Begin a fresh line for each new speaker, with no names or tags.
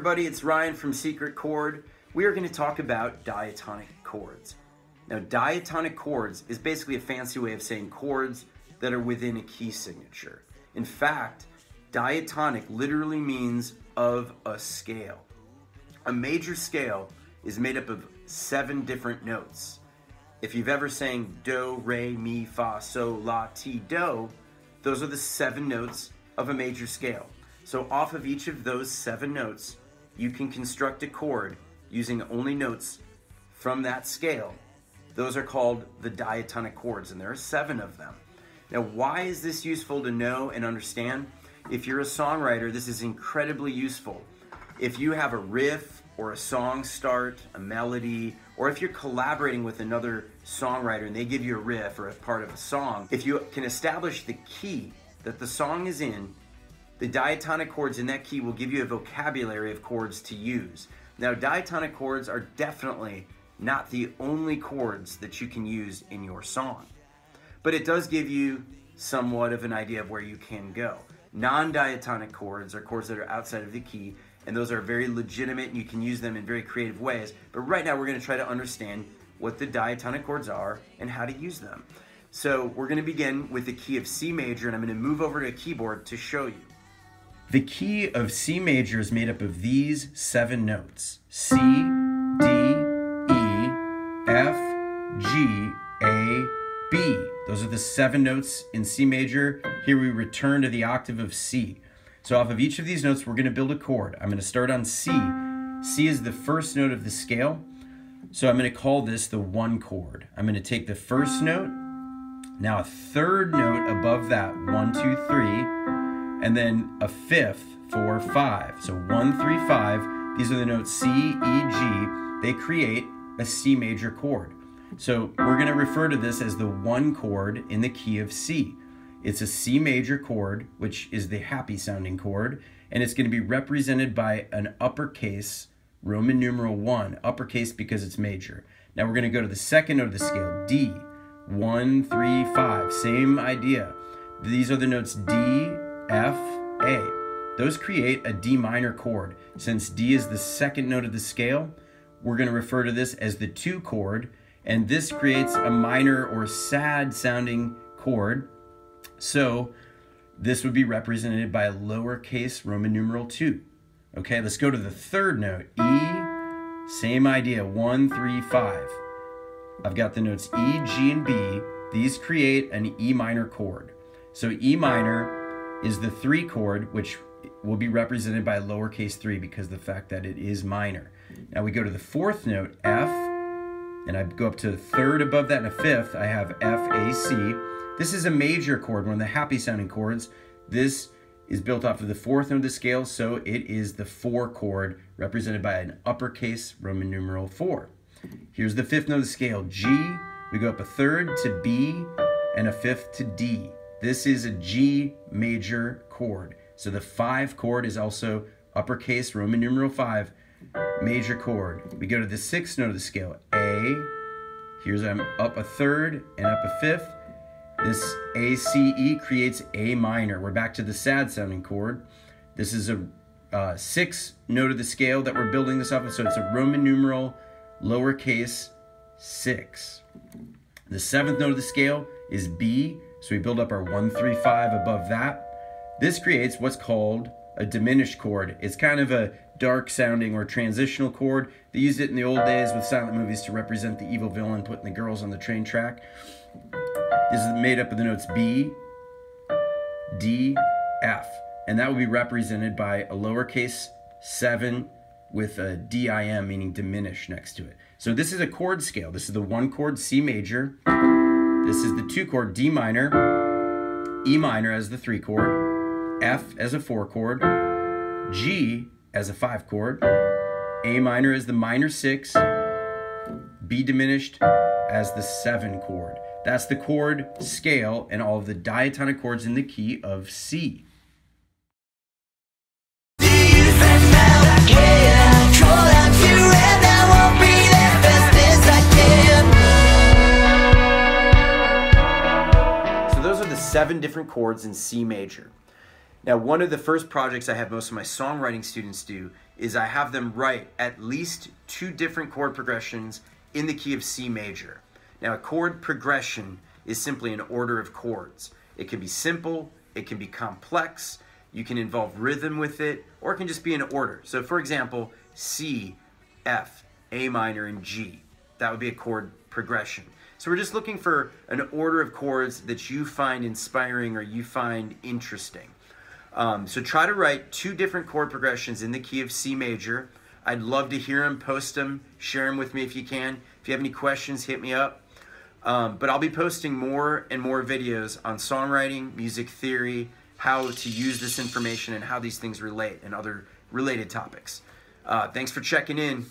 everybody, it's Ryan from Secret Chord. We are going to talk about diatonic chords. Now, diatonic chords is basically a fancy way of saying chords that are within a key signature. In fact, diatonic literally means of a scale. A major scale is made up of 7 different notes. If you've ever sang do, re, mi, fa, sol, la, ti, do, those are the 7 notes of a major scale. So off of each of those 7 notes, you can construct a chord using only notes from that scale. Those are called the diatonic chords, and there are 7 of them. Now, why is this useful to know and understand? If you're a songwriter, this is incredibly useful. If you have a riff or a song start, a melody, or if you're collaborating with another songwriter and they give you a riff or a part of a song, if you can establish the key that the song is in, the diatonic chords in that key will give you a vocabulary of chords to use. Now, diatonic chords are definitely not the only chords that you can use in your song, but it does give you somewhat of an idea of where you can go. Non-diatonic chords are chords that are outside of the key, and those are very legitimate and you can use them in very creative ways. But right now we're going to try to understand what the diatonic chords are and how to use them. So we're going to begin with the key of C major, and I'm going to move over to a keyboard to show you. The key of C major is made up of these 7 notes: C, D, E, F, G, A, B. Those are the 7 notes in C major. Here we return to the octave of C. So off of each of these notes, we're going to build a chord. I'm going to start on C. C is the first note of the scale, so I'm going to call this the 1 chord. I'm going to take the first note, now a 3rd note above that, 1, 2, 3, and then a 5th, 4, 5. So 1, 3, 5. These are the notes C, E, G. They create a C major chord. So we're going to refer to this as the 1 chord in the key of C. It's a C major chord, which is the happy sounding chord, and it's going to be represented by an uppercase Roman numeral 1, uppercase because it's major. Now we're going to go to the 2nd note of the scale, D, 1, 3, 5, same idea. These are the notes D, F, A. Those create a D minor chord. Since D is the 2nd note of the scale, we're going to refer to this as the 2 chord, and this creates a minor or sad sounding chord. So this would be represented by a lowercase Roman numeral 2. Okay, let's go to the 3rd note, E, same idea, 1, 3, 5. I've got the notes E, G, and B. These create an E minor chord. So E minor is the 3 chord, which will be represented by a lowercase 3 because of the fact that it is minor. Now we go to the 4th note, F, and I go up to the 3rd above that and a 5th, I have F, A, C. This is a major chord, one of the happy sounding chords. This is built off of the 4th note of the scale, so it is the 4 chord represented by an uppercase Roman numeral 4. Here's the 5th note of the scale, G. We go up a 3rd to B and a 5th to D. This is a G major chord. So the 5 chord is also uppercase Roman numeral 5 major chord. We go to the 6th note of the scale, A. Here's I'm up a 3rd and up a 5th. This A, C, E creates A minor. We're back to the sad sounding chord. This is a 6th note of the scale that we're building this off of, so it's a Roman numeral lowercase 6. The 7th note of the scale is B, so we build up our 1, 3, 5 above that. This creates what's called a diminished chord. It's kind of a dark sounding or transitional chord. They used it in the old days with silent movies to represent the evil villain putting the girls on the train track. This is made up of the notes B, D, F, and that will be represented by a lowercase 7 with a DIM, meaning diminish, next to it. So this is a chord scale. This is the 1 chord C major. This is the 2 chord D minor, E minor as the 3 chord, F as a 4 chord, G as a 5 chord, A minor as the minor 6, B diminished as the 7 chord. That's the chord scale and all of the diatonic chords in the key of C. So those are the 7 different chords in C major. Now, one of the first projects I have most of my songwriting students do is I have them write at least 2 different chord progressions in the key of C major. Now, a chord progression is simply an order of chords. It can be simple, it can be complex, you can involve rhythm with it, or it can just be an order. So for example, C, F, A minor, and G. That would be a chord progression. So we're just looking for an order of chords that you find inspiring or you find interesting. So try to write 2 different chord progressions in the key of C major. I'd love to hear them, post them, share them with me if you can. If you have any questions, hit me up. But I'll be posting more and more videos on songwriting, music theory, how to use this information and how these things relate and other related topics. Thanks for checking in.